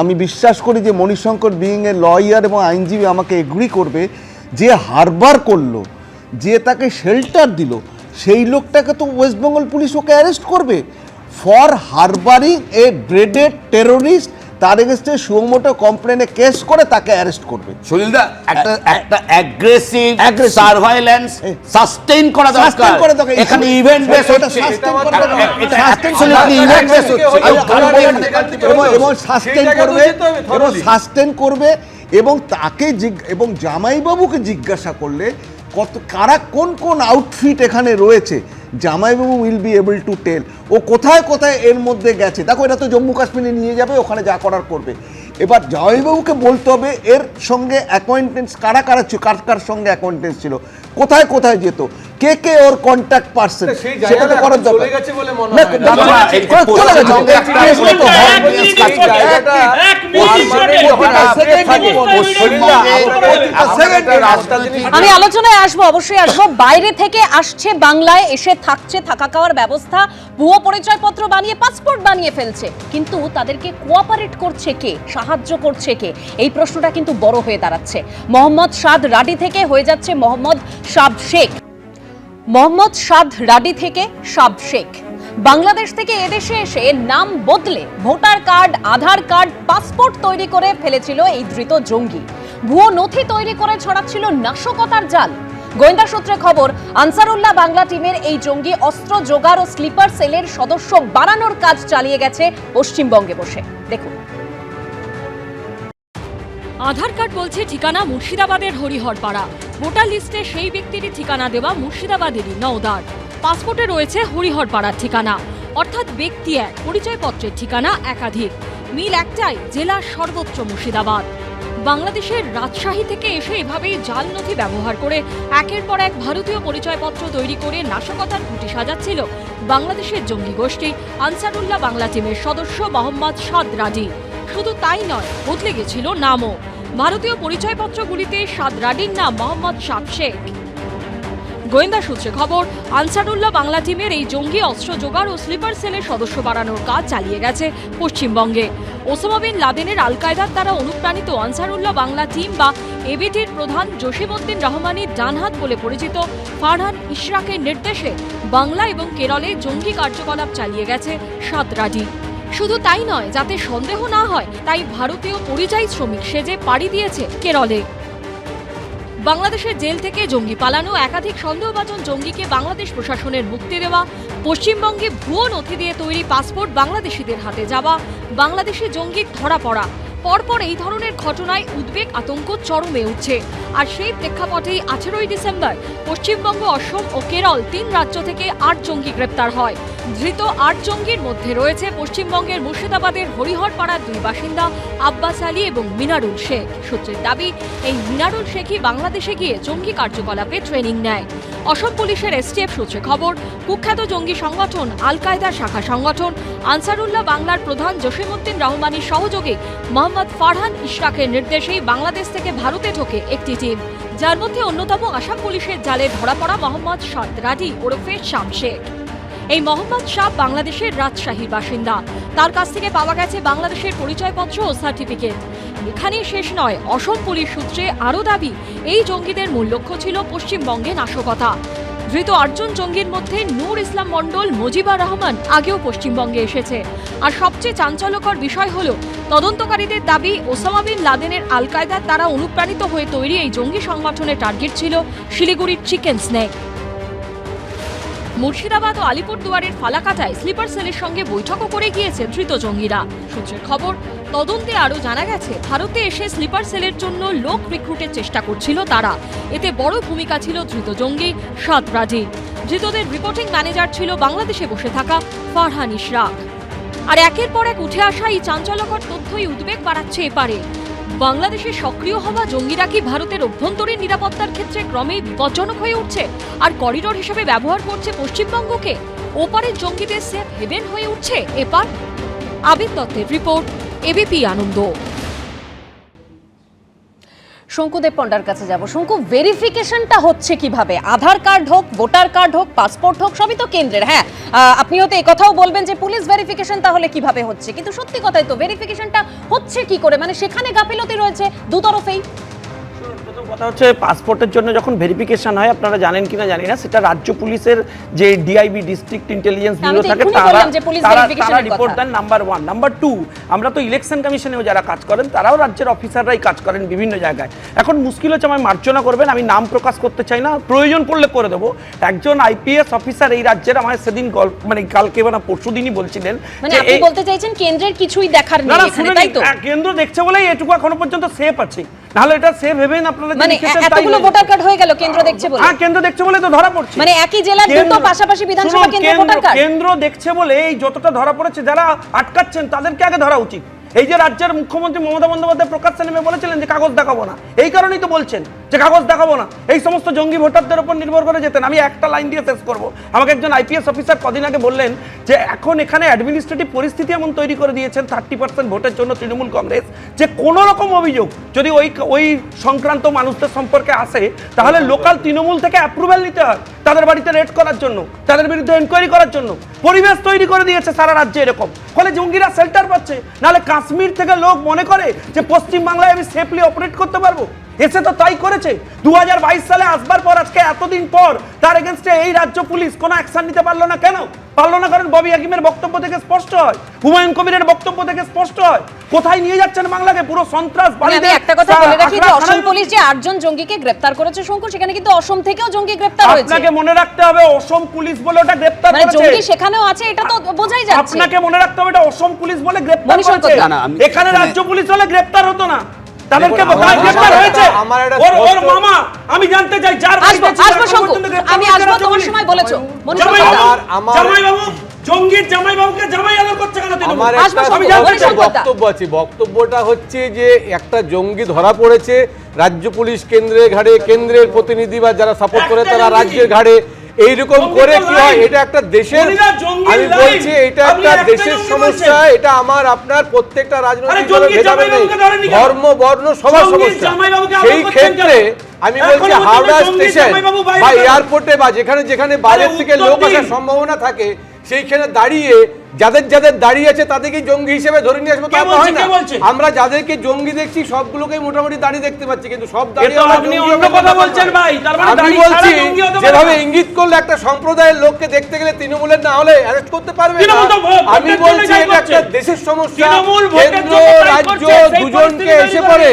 আমি বিশ্বাস করি যে মণিশঙ্কর বিইং এ লয়ার এবং আইনজীবী আমাকে এগ্রি করবে, যে হারবার করলো, যে তাকে শেল্টার দিল, সেই লোকটাকে তো ওয়েস্ট বেঙ্গল পুলিশ ওকে অ্যারেস্ট করবে ফর হারবারিং এ ব্রেডেড টেরোরিস্ট। তার এগেস্টে সুমোটো কমপ্লেনে কেস করে তাকে অ্যারেস্ট করবে। সলিলদা, একটা অ্যাগ্রেসিভ সার্ভাইলেন্স সাস্টেইন করা দরকার। এখানে ইভেন্ট বেস হচ্ছে, এটা অ্যাকচুয়ালি ইভেন্ট বেস হচ্ছে, এবং সাস্টেইন করবে এবং তাকে এবং জামাইবাবুকে জিজ্ঞাসা করলে কারা কোন কোন আউটফিট এখানে রয়েছে, জামাইবাবু will be able to tell ও কোথায় কোথায় এর মধ্যে গেছে। দেখো, এটা তো জম্মু কাশ্মীরে নিয়ে যাবে, ওখানে যা করার করবে। এবার জামাইবাবুকে বলতে হবে এর সঙ্গে অ্যাকোয়েন্টেন্স কারা কারা ছিল, কার সঙ্গে অ্যাকোয়েন্টেন্স ছিল, কোথায় কোথায় যেত, কে ওর কন্ট্যাক্ট পার্সন, সেটা তো করার দরকার। আমি আলোচনায় আসবো, অবশ্যই আসবো। বাইরে থেকে আসছে, বাংলায় এসে থাকছে, থাকা খাওয়ার ব্যবস্থা, ভুয়ো পরিচয়পত্র বানিয়ে পাসপোর্ট বানিয়ে ফেলছে, কিন্তু তাদেরকে কোঅপারেট করছে কে, সাহায্য করছে কে, এই প্রশ্নটা কিন্তু বড় হয়ে দাঁড়াচ্ছে। মোহাম্মদ সাদ রাডি থেকে হয়ে যাচ্ছে মোহাম্মদ সাব শেখ। মোহাম্মদ সাদ রাডি থেকে সাব শেখ বাংলাদেশ থেকে এদেশে এসে নাম বদলে ভোটার কার্ড, আধার কার্ড, পাসপোর্ট তৈরি করে ফেলেছিল এই ধৃত জঙ্গি। ভুয়ো নথি তৈরি করে ছড়াচ্ছিল নাশকতার জাল। গোয়েন্দা সূত্রে খবর, আনসারুল্লাহ বাংলা টিমের এই জঙ্গি অস্ত্র জোগাড় ও স্লিপার সেলের সদস্য বাড়ানোর কাজ চালিয়ে গেছে পশ্চিমবঙ্গে বসে। দেখুন, আধার কার্ড বলছে ঠিকানা মুর্শিদাবাদের হরিহরপাড়া, ভোটার লিস্টে সেই ব্যক্তিরই ঠিকানা দেওয়া মুর্শিদাবাদেরই নওদার, পাসপোর্টে রয়েছে হরিহরপাড়ার ঠিকানা, অর্থাৎ ব্যক্তি এক, পরিচয়পত্রের ঠিকানা একাধিক, মিল একটাই, জেলা সর্বোচ্চ মুর্শিদাবাদ। বাংলাদেশের রাজশাহী থেকে এসে এভাবেই জাল নথি ব্যবহার করে একের পর এক ভারতীয় পরিচয়পত্র তৈরি করে নাশকতার খুঁটি সাজাচ্ছিল বাংলাদেশের জঙ্গি গোষ্ঠী আনসারুল্লাহ বাংলা টিমের সদস্য মোহাম্মদ সাদ রাডি। শুধু তাই নয়, বদলে গেছিল নামও। ভারতীয় পরিচয়পত্রগুলিতে সাদরাডির নাম মোহাম্মদ শাব শেখ। গোয়েন্দা সূত্রে খবর, আনসারুল্লাহ বাংলা টিমের এই জঙ্গি অস্ত্র জোগাড় ও স্লিপার সেলের সদস্য বাড়ানোর কাজ চালিয়ে গেছে পশ্চিমবঙ্গে। ওসামা বিন লাদেনের আল কায়দার দ্বারা অনুপ্রাণিত আনসারুল্লাহ বাংলা টিম বা এবিটির প্রধান জসিমউদ্দিন রহমানির ডানহাত বলে পরিচিত ফারহান ইশরাকের নির্দেশে বাংলা এবং কেরলে জঙ্গি কার্যকলাপ চালিয়ে গেছে সাদরাডি। শুধু তাই নয়, যাতে সন্দেহ না হয় তাই ভারতীয় পরিযায়ী শ্রমিক সেজে পাড়ি দিয়েছে কেরলে। বাংলাদেশের জেল থেকে জঙ্গি পালানো, একাধিক সন্দেহভাজন জঙ্গিকে বাংলাদেশ প্রশাসনের মুক্তি দেওয়া, পশ্চিমবঙ্গে ভুয়ো নথি দিয়ে তৈরি পাসপোর্ট বাংলাদেশিদের হাতে যাওয়া, বাংলাদেশি জঙ্গি ধরা পড়া, পরপর এই ধরনের ঘটনায় উদ্বেগ আতঙ্ক চরমে উঠছে। আর সেই প্রেক্ষাপটেই 18ই ডিসেম্বর পশ্চিমবঙ্গ, অসম ও কেরল 3 রাজ্য থেকে 8 জঙ্গি গ্রেপ্তার হয়। ধৃত 8 জঙ্গির মধ্যে রয়েছে পশ্চিমবঙ্গের মুর্শিদাবাদের হরিহরপাড়ার 2 বাসিন্দা আব্বাস আলী এবং মিনারুল শেখ। সূত্রের দাবি, এই মিনারুল শেখই বাংলাদেশে গিয়ে জঙ্গি কার্যকলাপে ট্রেনিং নেয়। অসম পুলিশের এসটিএফ সূত্রে খবর, কুখ্যাত জঙ্গি সংগঠন আল কায়দার শাখা সংগঠন আনসারুল্লাহ বাংলার প্রধান জসিমউদ্দিন রহমানির সহযোগে মোহাম্মদ ফারহান ইশরাকের নির্দেশেই বাংলাদেশ থেকে ভারতে ঢোকে একটি টিম, যার মধ্যে অন্যতম আসাম পুলিশের জালে ধরা পড়া মোহাম্মদ সাদরাডি ওরফে শাম শেখ। এই মোহাম্মদ শাহ বাংলাদেশের রাজশাহীর বাসিন্দা। তার কাছ থেকে পাওয়া গেছে বাংলাদেশের পরিচয়পত্র ও সার্টিফিকেট। এখানেই শেষ নয়, অসম পুলিশ সূত্রে আরও দাবি, এই জঙ্গিদের মূল লক্ষ্য ছিল পশ্চিমবঙ্গে নাশকতা। ধৃত 8 জন জঙ্গির মধ্যে নূর ইসলাম মণ্ডল, মুজিবুর রহমান আগেও পশ্চিমবঙ্গে এসেছে। আর সবচেয়ে চাঞ্চল্যকর বিষয় হলো, তদন্তকারীদের দাবি ওসামা বিন লাদেনের আল কায়দার দ্বারা অনুপ্রাণিত হয়ে তৈরি এই জঙ্গি সংগঠনের টার্গেট ছিল শিলিগুড়ির চিকেন স্নেক। মুর্শিদাবাদ ও আলিপুরদুয়ারের ফালাকাটায় স্লিপার সেলের সঙ্গে বৈঠকও করে গিয়েছে ধৃত জঙ্গিরা। সূত্রের খবর, তদন্তে আরও জানা গেছে, ভারতে এসে স্লিপার সেলের জন্য লোক রিক্রুটের চেষ্টা করছিল তারা। এতে বড় ভূমিকা ছিল ধৃত জঙ্গি সাদরাডির। ধৃতদের রিপোর্টিং ম্যানেজার ছিল বাংলাদেশে বসে থাকা ফারহান ইশরাক। আর একের পর এক উঠে আসা এই চাঞ্চল্যকর তথ্যই উদ্বেগ বাড়াচ্ছে এপারে। বাংলাদেশে সক্রিয় হওয়া জঙ্গিরা কি ভারতের অভ্যন্তরীণ নিরাপত্তার ক্ষেত্রে ক্রমেই বিপজ্জনক হয়ে উঠছে আর করিডোর হিসেবে ব্যবহার করছে পশ্চিমবঙ্গকে? ওপারের জঙ্গিদের সেফ হেভেন হয়ে উঠছে এপার? আবির দত্তের রিপোর্ট, এবিপি আনন্দ। শঙ্কুদেব পণ্ডার কাছে যাব। শঙ্কু, ভেরিফিকেশনটা হচ্ছে কিভাবে? আধার কার্ড হোক, ভোটার কার্ড হোক, পাসপোর্ট হোক, সবই তো কেন্দ্রের। হ্যাঁ, আপনি হয়তো এই কথাও বলবেন যে পুলিশ ভেরিফিকেশন তাহলে কিভাবে হচ্ছে, কিন্তু সত্যি কথাই তো, ভেরিফিকেশনটা হচ্ছে কি করে? মানে সেখানে গাফিলতি রয়েছে দুতরফেই। প্রথম কথা হচ্ছে, পাসপোর্টের জন্য যখন ভেরিফিকেশন হয়, আপনারা জানেন কিনা জানি না, সেটা রাজ্য পুলিশের যে ডিআইবি ডিস্ট্রিক্ট ইন্টেলিজেন্স ব্যুরো থাকে তারা রিপোর্ট দেন, নাম্বার 1। নাম্বার 2, আমরা তো ইলেকশন কমিশনেও যারা কাজ করেন তারাও রাজ্যের অফিসাররাই কাজ করেন বিভিন্ন জায়গায়। এখন মুশকিল হচ্ছে, আমায় মার্জনা করবেন, আমি নাম প্রকাশ করতে চাই না, প্রয়োজন পড়লে করে দেবো। একজন আইপিএস অফিসার এই রাজ্যের আমায় সেদিন মানে কালকে বা পরশু দিনই বলছিলেন, মানে আপনি বলতে চাইছেন কেন্দ্রের কিছুই দেখার নেই এখানে, তাই তো? কেন্দ্র দেখছে বলেই এটুকু এখনো পর্যন্ত সেফ আছে, নাহলে এটা সেফ হেভেন। আপনারা মানে এতগুলো ভোটার কার্ড হয়ে গেল কেন্দ্র দেখছে বলে? হ্যাঁ, কেন্দ্র দেখছে বলে তো ধরা পড়ছে। মানে একই জেলার দুটো পাশাপাশি বিধানসভা কেন্দ্রের ভোটার কার্ড কেন্দ্র দেখছে বলে এই যতটা ধরা পড়েছে, যারা আটকাচ্ছেন তাদেরকে আগে ধরা উচিত। এই যে রাজ্যের মুখ্যমন্ত্রী মমতা বন্দ্যোপাধ্যায় প্রকাশ্যে নেমে বলেছিলেন যে কাগজ দেখাবো না, এই কারণেই তো বলছেন যে কাগজ দেখাবো না, এই সমস্ত জঙ্গি ভোটারদের উপর নির্ভর করে যেতেন। আমি একটা লাইন দিয়ে শেষ করবো। আমাকে একজন আইপিএস অফিসার কদিন আগে বললেন যে এখন এখানে অ্যাডমিনিস্ট্রেটিভ পরিস্থিতি এমন তৈরি করে দিয়েছেন 30% ভোটের জন্য তৃণমূল কংগ্রেস, যে কোনো রকম অভিযোগ যদি ওই সংক্রান্ত মানুষদের সম্পর্কে আসে, তাহলে লোকাল তৃণমূল থেকে অ্যাপ্রুভ্যাল নিতে হয় তাদের বাড়িতে রেড করার জন্য, তাদের বিরুদ্ধে এনকোয়ারি করার জন্য। পরিবেশ তৈরি করে দিয়েছে সারা রাজ্যে এরকম, ফলে জঙ্গিরা শেল্টার পাচ্ছে। নাহলে কাশ্মীর থেকে লোক মনে করে যে পশ্চিমবাংলায় আমি সেফলি অপারেট করতে পারবো, এসে তো তাই করেছে। 2022 সালে আসবার পর আজকে এতদিন পর তার এগেনস্টে এই রাজ্য পুলিশ কোনো অ্যাকশন নিতে পারলো না। কেন পারলো না? কারণ ববি হাকিমের বক্তব্য থেকে স্পষ্ট হয়, হুমায়ুন কবিরের বক্তব্য থেকে স্পষ্ট হয় কোথায় নিয়ে যাচ্ছেন বাংলাকে, পুরো সন্ত্রাস। আমি একটা কথা বলে রাখি যে অসম পুলিশ যে 8 জন জঙ্গিকে গ্রেফতার করেছে শঙ্কু, সেখানে কিন্তু অসম থেকেও জঙ্গি গ্রেফতার হয়েছে। আপনাকে মনে রাখতে হবে অসম পুলিশ বলে ওটা গ্রেফতার করেছে, মানে জঙ্গি সেখানেও আছে, এটা তো বোঝাই যাচ্ছে। আপনাকে মনে রাখতে হবে এটা অসম পুলিশ বলে গ্রেফতার করেছে, এখানে রাজ্য পুলিশ হলে গ্রেফতার হতো না। তাদেরকে গ্রেফতার হয়েছে ওর মামা। আমি জানতে চাই যার আমি আসবো, তোমার সময় বলেছো জামাই বাবু, জঙ্গির জামাই বাবুকে জামাই আদর করছে কেন? আমার বক্তব্য আছে, বক্তব্যটা হচ্ছে যে একটা জঙ্গি ধরা পড়েছে, রাজ্য পুলিশ কেন্দ্রের ঘাড়ে, কেন্দ্রের প্রতিনিধি বা যারা সাপোর্ট করে তারা রাজ্যের ঘাড়ে, এইরকম করে কি হয়? এটা একটা দেশের, আমি বলছি এটা একটা দেশের সমস্যা, এটা আমার আপনার প্রত্যেকটা রাজনৈতিক দলের ভেদাভেদ নেই, ধর্ম বর্ণ সবার সমস্যা। সেই ক্ষেত্রে আমি বলছি হাওড়া স্টেশন বা এয়ারপোর্টে বা যেখানে যেখানে বাইরের থেকে লোক আসার সম্ভাবনা থাকে সেইখানে দাঁড়িয়ে যাদের দাঁড়িয়ে আছে তাদেরকে জঙ্গি হিসেবে ধরে নিয়ে আসবো, তা হয় না। আমরা যাদেরকে জঙ্গি দেখছি সবগুলোকে মোটামুটি দাঁড়িয়ে দেখতে পাচ্ছি, কিন্তু সব দাঁড়িয়ে আমি বলছি যেভাবে ইঙ্গিত করলে একটা সম্প্রদায়ের লোককে দেখতে গেলে তৃণমূলের না হলে অ্যারেস্ট করতে পারবে না। আমি বলছি এটা একটা দেশের সমস্যা, কেন্দ্র রাজ্য দুজনকে এসে পড়ে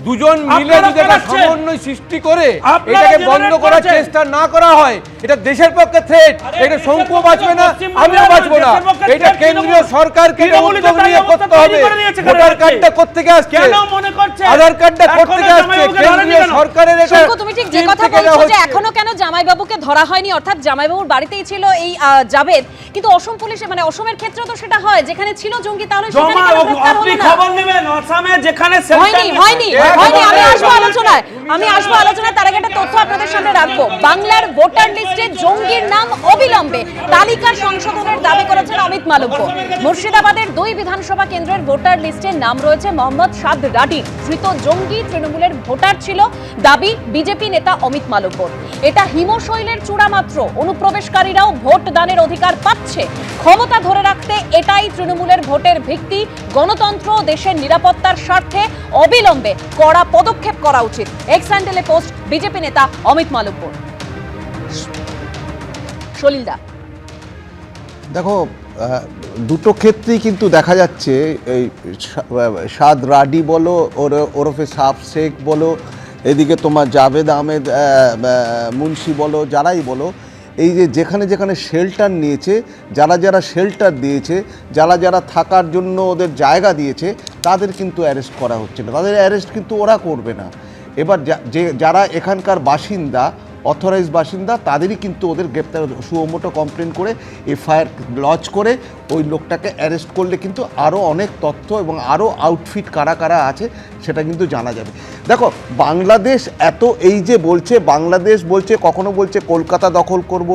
দুজন মিলে যদি একটা সমন্বয় সৃষ্টি করে এটাকে বন্ধ করার চেষ্টা না করা হয়, এটা দেশের পক্ষে থ্রেট, এটা শঙ্কু বাঁচবে না, আমিও বাঁচবো না। এটা কেন্দ্রীয় সরকারকে উদ্যোগ নিয়ে করতে হবে। ভোটার কার্ডটা কোত্থেকে আসছে, আধার কার্ডটা কোত্থেকে আসছে, কেন্দ্রীয় সরকারের এটা। শঙ্কু, তুমি ঠিক যে কথা বলছো যে এখনো কেন জামাইবাবুকে ধরা হয়নি, অর্থাৎ জামাইবাবুর বাড়িতেই ছিল এই জাবেদ, কিন্তু অসম পুলিশে মানে অসমের ক্ষেত্রে তো সেটা হয়, যেখানে ছিল জঙ্গি তাহলে সেখানে কেন গ্রেফতার হলো না? খবর নেবেন আসামে যেখানে হয়নি। আমি আসবো আলোচনায়, তার আগে একটা তথ্য আপনাদের সামনে রাখবো। বাংলার ভোটার লিস্টে জঙ্গির নাম অবিলম্বে তালিকা সংশোধনের দাবি করেছেন অমিত মালব্য। মুর্শিদাবাদের 2 বিধানসভা কেন্দ্রের ভোটার লিস্টে নাম রয়েছে মোহাম্মদ সাদ রাডির। ধৃত জঙ্গি তৃণমূলের ভোটার ছিল, দাবি বিজেপি নেতা অমিত মালব্যর। এটা হিমশৈলের চূড়া মাত্র, অনুপ্রবেশকারীরাও ভোট দানের অধিকার পাচ্ছে। ক্ষমতা ধরে রাখতে এটাই তৃণমূলের ভোটের ভিত্তি। গণতন্ত্র ও দেশের নিরাপত্তার স্বার্থে অবিলম্বে কড়া পদক্ষেপ করা উচিত। এক্স হ্যান্ডেলে পোস্ট বিজেপি নেতা অমিত মালব্য। সলিলদা, দেখো দুটো ক্ষেত্রেই কিন্তু দেখা যাচ্ছে এই সাদ রাডি বলো ওরফে সাফ শেখ বলো, এদিকে তোমার জাভেদ আহমেদ মুন্সি বলো, যারাই বলো, এই যে যেখানে যেখানে শেল্টার নিয়েছে, যারা শেল্টার দিয়েছে, যারা থাকার জন্য ওদের জায়গা দিয়েছে, তাদের কিন্তু অ্যারেস্ট করা হচ্ছে না। তাদের অ্যারেস্ট কিন্তু ওরা করবে না। এবার যারা এখানকার বাসিন্দা, অথরাইজ বাসিন্দা, তাদেরই কিন্তু ওদের গ্রেপ্তার, সুমোটো কমপ্লেন করে এফআইআর লজ করে ওই লোকটাকে অ্যারেস্ট করলে কিন্তু আরও অনেক তথ্য এবং আরও আউটফিট কারা কারা আছে সেটা কিন্তু জানা যাবে। দেখো বাংলাদেশ এত এই যে বলছে, বাংলাদেশ বলছে, কখনো বলছে কলকাতা দখল করব,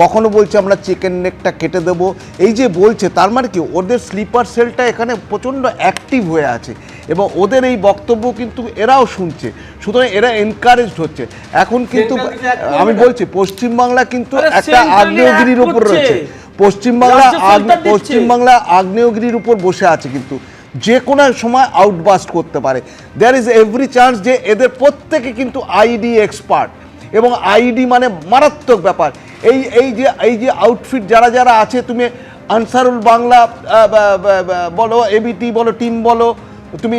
কখনো বলছে আমরা চিকেন নেকটা কেটে দেবো, এই যে বলছে তার মানে কি ওদের স্লিপার সেলটা এখানে প্রচণ্ড অ্যাক্টিভ হয়ে আছে এবং ওদের এই বক্তব্য কিন্তু এরাও শুনছে, সুতরাং এরা এনকারেজড হচ্ছে। এখন কিন্তু আমি বলছি পশ্চিমবাংলা কিন্তু একটা আগ্নেয়গিরির উপর রয়েছে, পশ্চিমবাংলা আগ্নেয়গিরির উপর বসে আছে, কিন্তু যে কোনো সময় আউটবাস্ট করতে পারে। দেয়ার ইজ এভরি চান্স যে এদের প্রত্যেকে কিন্তু আইডি এক্সপার্ট, এবং আইডি মানে মারাত্মক ব্যাপার। এই যে আউটফিট যারা আছে, তুমি আনসারুল বাংলা বলো, এবিটি বলো, টিম বলো, তুমি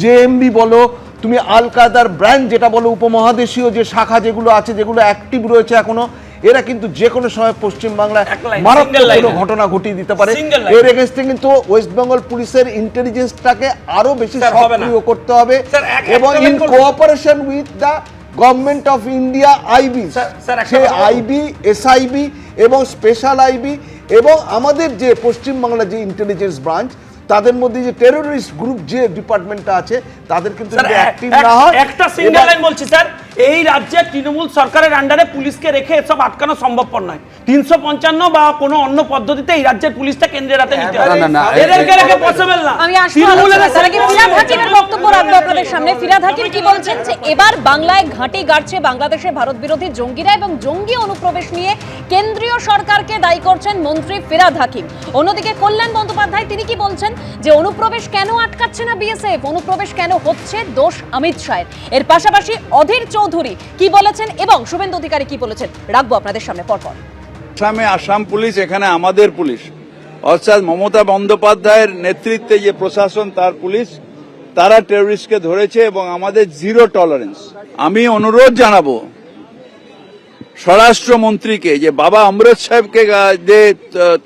জেএমবি বলো, তুমি আল কায়দার ব্র্যান্ড যেটা বলো, উপমহাদেশীয় যে শাখা যেগুলো আছে, যেগুলো অ্যাক্টিভ রয়েছে এখনো, এরা কিন্তু যে কোনো সময় পশ্চিমবাংলায় মারাত্মক কোনো ঘটনা ঘটিয়ে দিতে পারে। এর এগেইনস্টে কিন্তু ওয়েস্ট বেঙ্গল পুলিশের ইন্টেলিজেন্সটাকে আরো বেশি সক্রিয় করতে হবে এবং in cooperation with the government of India, IB, সেই আইবি, এসআইবি এবং স্পেশাল আইবি এবং আমাদের যে পশ্চিমবাংলা যে ইন্টেলিজেন্স ব্রাঞ্চ, তাদের মধ্যে যে টেররিস্ট গ্রুপ যে ডিপার্টমেন্টটা আছে, তাদের কিন্তু অ্যাক্টিভ না হয়। একটা সিঙ্গেল লাইন বলছি স্যার, এই রাজ্যে তৃণমূল সরকারের আন্ডারে পুলিশকে রেখে এসব আটকানো সম্ভবপর নয়। 355 বা কোনো অন্য পদ্ধতিতে এই রাজ্যের পুলিশটা কেন্দ্রের হাতে নিতে হবে, এদেরকে রেখে পসিবল না। আমি আসবো ফিরাদ হাকিমের বক্তব্য রাখবো আপনাদের সামনে। ফিরাদ হাকিম কি বলছেন যে এবার বাংলায় ঘাঁটি গাড়ছে বাংলাদেশে ভারত বিরোধী জঙ্গিরা এবং জঙ্গি অনুপ্রবেশ নিয়ে কেন্দ্রীয় সরকারকে দায়ী করছেন মন্ত্রী ফিরাদ হাকিম। অন্যদিকে কল্যাণ বন্দ্যোপাধ্যায় তিনি কি বলছেন যে অনুপ্রবেশ কেন আটকাচ্ছে না বিএসএফ, অনুপ্রবেশ কেন হচ্ছে, দোষ অমিত শাহের। এর পাশাপাশি অধীর চৌধুরী কি বলেছেন এবং শুভেন্দু অধিকারী কি বলেছেন রাখবো আপনাদের সামনে পরপর। আসামে আসাম পুলিশ, এখানে আমাদের পুলিশ, অর্থাৎ মমতা বন্দ্যোপাধ্যায়ের নেতৃত্বে যে প্রশাসন, তার পুলিশ, তারা টেররিস্টকে ধরেছে এবং আমাদের জিরো টলারেন্স। আমি অনুরোধ জানাবো স্বরাষ্ট্রমন্ত্রীকে যে বাবা অমৃত সাহেবকে যে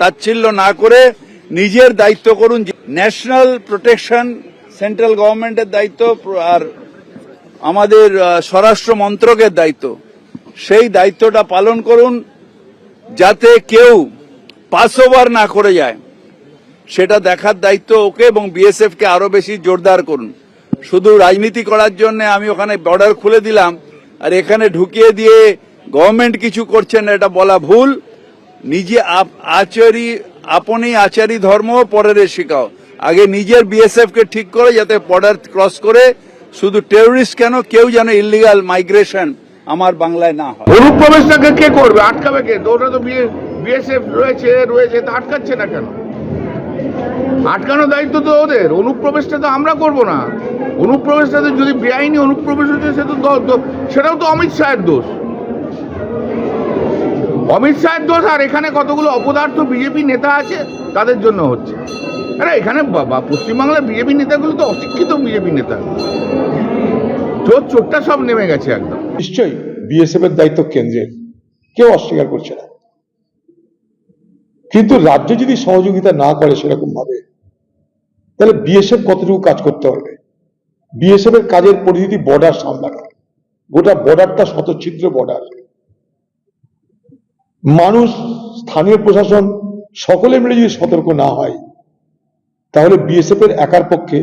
তাচ্ছিল্য না করে নিজের দায়িত্ব করুন। ন্যাশনাল প্রোটেকশন সেন্ট্রাল গভর্নমেন্টের দায়িত্ব আর আমাদের স্বরাষ্ট্র মন্ত্রকের দায়িত্ব, সেই দায়িত্বটা পালন করুন যাতে কেউ পাস ওভার না করে যায়, সেটা দেখার দায়িত্ব ওকে এবং বিএসএফ কে আরো বেশি জোরদার করুন। শুধু রাজনীতি করার জন্য আমি ওখানে বর্ডার খুলে দিলাম আর এখানে ঢুকিয়ে দিয়ে গভর্নমেন্ট কিছু করছে না এটা বলা ভুল। নিজে আপনি আচারী ধর্ম পরের শিখাও। আগে নিজের বিএসএফ কে ঠিক করে যাতে বর্ডার ক্রস করে শুধু টেররিস্ট কেন কেউ যেন ইলিগাল মাইগ্রেশন আমার বাংলায় না হয়। অনুপ্রবেশটাকে কে করবে, আটকাবে কে? তো ওটা তো বিএসএফ রয়েছে তা আটকাচ্ছে না কেন? আটকানোর দায়িত্ব তো ওদের। অনুপ্রবেশটা তো আমরা করব না। অনুপ্রবেশটা তো যদি বেআইনি অনুপ্রবেশ হচ্ছে সেটাও তো অমিত শাহের দোষ। অমিত শাহের দোষ। আর এখানে কতগুলো অপদার্থ বিজেপি নেতা আছে তাদের জন্য হচ্ছে। আরে এখানে পশ্চিমবাংলার বিজেপি নেতাগুলো তো অশিক্ষিত বিজেপি নেতা। চোরটা সব নেমে গেছে একদম। নিশ্চয়ই বিএসএফ এর দায়িত্ব কেন্দ্রের, কেউ অস্বীকার করছে না, কিন্তু রাজ্য যদি সহযোগিতা না করে সেরকম ভাবে, তাহলে বিএসএফ কতটুকু কাজ করতে পারবে? বিএসএফ এর কাজের পরিধি বর্ডার সামলানো, গোটা বর্ডারটা শতছিদ্র বর্ডার। মানুষ, স্থানীয় প্রশাসন সকলে মিলে যদি সতর্ক না হয়, তাহলে বিএসএফ এর একার পক্ষে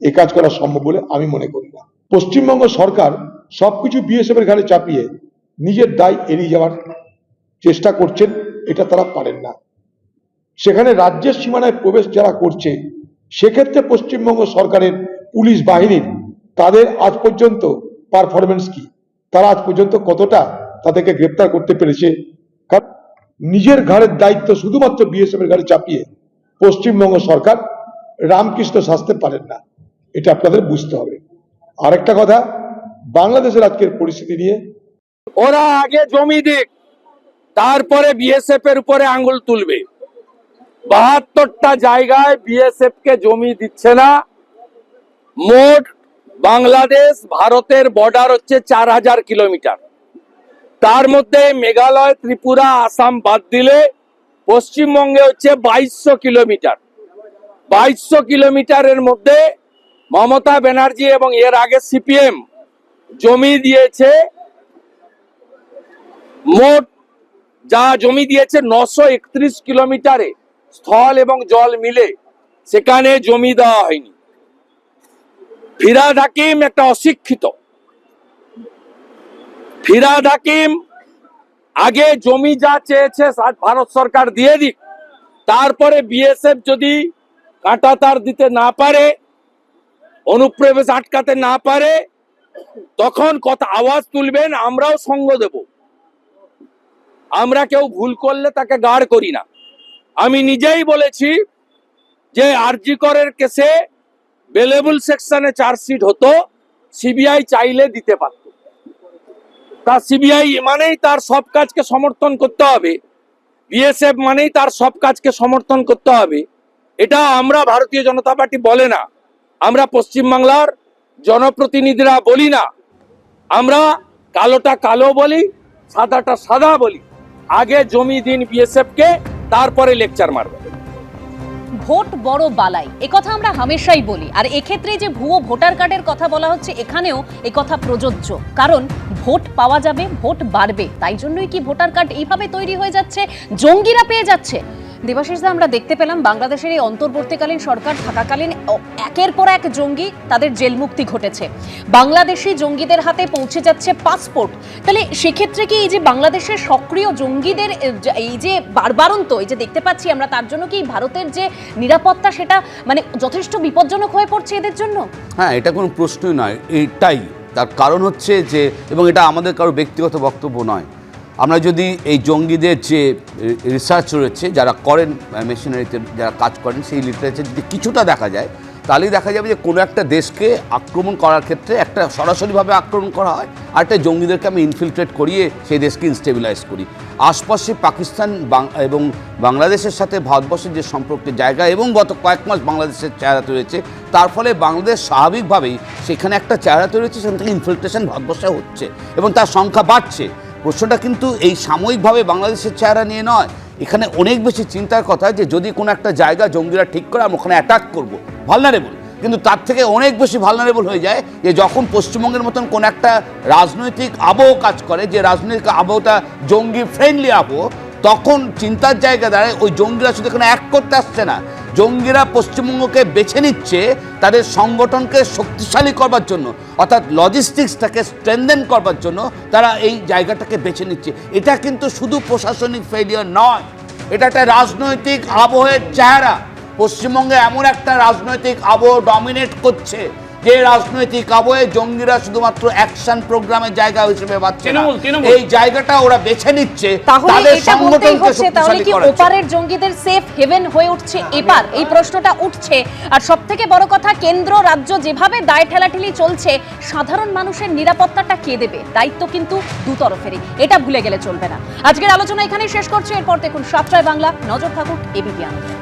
এ কাজ করা সম্ভব বলে আমি মনে করি না। পশ্চিমবঙ্গ সরকার সবকিছু বিএসএফ এর ঘাড়ে চাপিয়ে নিজের দায় এড়িয়ে যাওয়ার চেষ্টা করছেন, এটা তারা পারেন না। সেখানে রাজ্যের সীমানায় প্রবেশ যারা করছে, সেক্ষেত্রে পশ্চিমবঙ্গ সরকারের পুলিশ বাহিনীর তাদের আজ পর্যন্ত পারফরমেন্স কি, তারা আজ পর্যন্ত কতটা তাদেরকে গ্রেপ্তার করতে পেরেছে? কারণ নিজের ঘাড়ের দায়িত্ব শুধুমাত্র বিএসএফ এর ঘাড়ে চাপিয়ে পশ্চিমবঙ্গ সরকার রামকৃষ্ণ শাস্তে পারেন না, এটা আপনাদের বুঝতে হবে। আরেকটা কথা, বাংলাদেশের আজকের পরিস্থিতি নিয়ে, ওরা আগে জমি দিক, তারপরে বিএসএফ এর উপরে আঙ্গুল তুলবে। 72টা জায়গায় বিএসএফ কে জমি দিচ্ছে না। মোট বাংলাদেশ ভারতের বর্ডার হচ্ছে 4000 কিলোমিটার। তার মধ্যে মেঘালয়, ত্রিপুরা, আসাম বাদ দিলে পশ্চিমবঙ্গে হচ্ছে 2200 কিলোমিটার। 2200 কিলোমিটারের মধ্যে মমতা ব্যানার্জি এবং এর আগে সিপিএম জমি দিয়েছে, মোট যা জমি দিয়েছে 931 কিলোমিটারে, স্থল এবং জল মিলে সেখানে জমি দেওয়া হয়নি। ফিরহাদ হাকিম একটা অশিক্ষিত। ফিরহাদ হাকিম আগে জমি যা চেয়েছে ভারত সরকার দিয়ে দিক, তারপরে বিএসএফ যদি কাঁটাতার দিতে না পারে, অনুপ্রবেশ আটকাতে না পারে, তখন কথা আওয়াজ তুলবেন, আমরাও সঙ্গ দেব। আমরা কেউ ভুল করলে তাকে গাড় করি না। আমি নিজেই বলেছি যে আরজি করের কেসে বেলেবল সেকশনে চার্জশিট হতো, সিবিআই চাইলে দিতে পারত। তা সিবিআই মানেই তার সব কাজকে সমর্থন করতে হবে, বিএসএফ মানেই তার সব কাজকে সমর্থন করতে হবে, এটা আমরা ভারতীয় জনতা পার্টি বলে না, আমরা পশ্চিমবাংলার জনপ্রতিনিধিরা বলি না। আমরা কালোটা কালো বলি, সাদাটা সাদা বলি। আগে জমি দিন বিএসএফ কে, তারপরে লেকচার মারবে। ভোট বড় বালাই, একথা আমরা হামেশাই বলি। আর এক্ষেত্রে যে ভুয়ো ভোটার কার্ডের কথা বলা হচ্ছে, এখানেও একথা প্রযোজ্য। কারণ ভোট পাওয়া যাবে, ভোট বাড়বে, তাই জন্যই কি ভোটার কার্ড এইভাবে তৈরি হয়ে যাচ্ছে, জঙ্গিরা পেয়ে যাচ্ছে। দেবাশিসদা, আমরা দেখতে পেলাম বাংলাদেশের এই অন্তর্বর্তীকালীন সরকার থাকাকালীন একের পর এক জঙ্গি তাদের জেল মুক্তি ঘটেছে। বাংলাদেশি জঙ্গিদের হাতে পৌঁছে যাচ্ছে পাসপোর্ট। তাহলে সেক্ষেত্রে কি এই যে বাংলাদেশের সক্রিয় জঙ্গিদের এই যে বারবারন্ত এই যে দেখতে পাচ্ছি আমরা, তার জন্য কি ভারতের যে নিরাপত্তা সেটা মানে যথেষ্ট বিপজ্জনক হয়ে পড়ছে এদের জন্য? হ্যাঁ, এটা কোনো প্রশ্নই নয়। এটাই তার কারণ হচ্ছে যে, এবং এটা আমাদের কারো ব্যক্তিগত বক্তব্য নয়, আমরা যদি এই জঙ্গিদের যে রিসার্চ রয়েছে, যারা করেন মেশিনারিতে যারা কাজ করেন, সেই লিটারেচার যদি কিছুটা দেখা যায়, তাহলেই দেখা যাবে যে কোনো একটা দেশকে আক্রমণ করার ক্ষেত্রে একটা সরাসরিভাবে আক্রমণ করা হয়, আর একটা জঙ্গিদেরকে আমি ইনফিলট্রেট করিয়ে সেই দেশকে ইনস্টেবিলাইজ করি। আশপাশে পাকিস্তান এবং বাংলাদেশের সাথে ভারতবর্ষের যে সম্পর্কের জায়গা, এবং গত কয়েক মাস বাংলাদেশের চেহারা তৈরি হয়েছে, তার ফলে বাংলাদেশ স্বাভাবিকভাবেই সেখানে একটা চেহারা তৈরি হচ্ছে, সেখান থেকে ইনফিলট্রেশন ভারতবর্ষে হচ্ছে এবং তার সংখ্যা বাড়ছে। প্রশ্নটা কিন্তু এই সাময়িকভাবে বাংলাদেশের চেহারা নিয়ে নয়, এখানে অনেক বেশি চিন্তার কথা যে যদি কোনো একটা জায়গা জঙ্গিরা ঠিক করে আমরা ওখানে অ্যাটাক করবো, ভালনারেবল। কিন্তু তার থেকে অনেক বেশি ভালনারেবল হয়ে যায় যে যখন পশ্চিমবঙ্গের মতন কোনো একটা রাজনৈতিক আবহ কাজ করে, যে রাজনৈতিক আবহটা জঙ্গি ফ্রেন্ডলি আবহ, তখন চিন্তার জায়গা দাঁড়ায় ওই জঙ্গিরা শুধু এখানে অ্যাক্ট করতে আসছে না, জঙ্গিরা পশ্চিমবঙ্গকে বেছে নিচ্ছে তাদের সংগঠনকে শক্তিশালী করবার জন্য, অর্থাৎ লজিস্টিক্সটাকে স্ট্রেনদেন করবার জন্য তারা এই জায়গাটাকে বেছে নিচ্ছে। এটা কিন্তু শুধু প্রশাসনিক ফেলিয়ার নয়, এটা একটা রাজনৈতিক আবহের চেহারা। পশ্চিমবঙ্গে এমন একটা রাজনৈতিক আবহ ডমিনেট করছে যে রাজনৈতিক আবহে জঙ্গিরা শুধুমাত্র অ্যাকশন প্রোগ্রামের জায়গা হিসেবে পাচ্ছে না, এই জায়গাটা ওরা বেছে নিচ্ছে তাহলে তাদের এটা বলতেই সংগঠনকে হচ্ছে, তাহলে শক্তিশালী কি করার জন্য। ওপারের জঙ্গিদের সেফ হেভেন হয়ে উঠছে এপার? এই প্রশ্নটা উঠছে। আর সবথেকে বড় কথা, কেন্দ্র রাজ্য যেভাবে দায় ঠেলাঠেলি চলছে, সাধারণ মানুষের নিরাপত্তাটা কে দেবে? দায়িত্ব কিন্তু দুতরফেরই, এটা ভুলে গেলে চলবে না। আজকের আলোচনা এখানেই শেষ করছি। এরপর দেখুন সাতটায় বাংলা। নজর থাকুক এবিপি আনন্দে।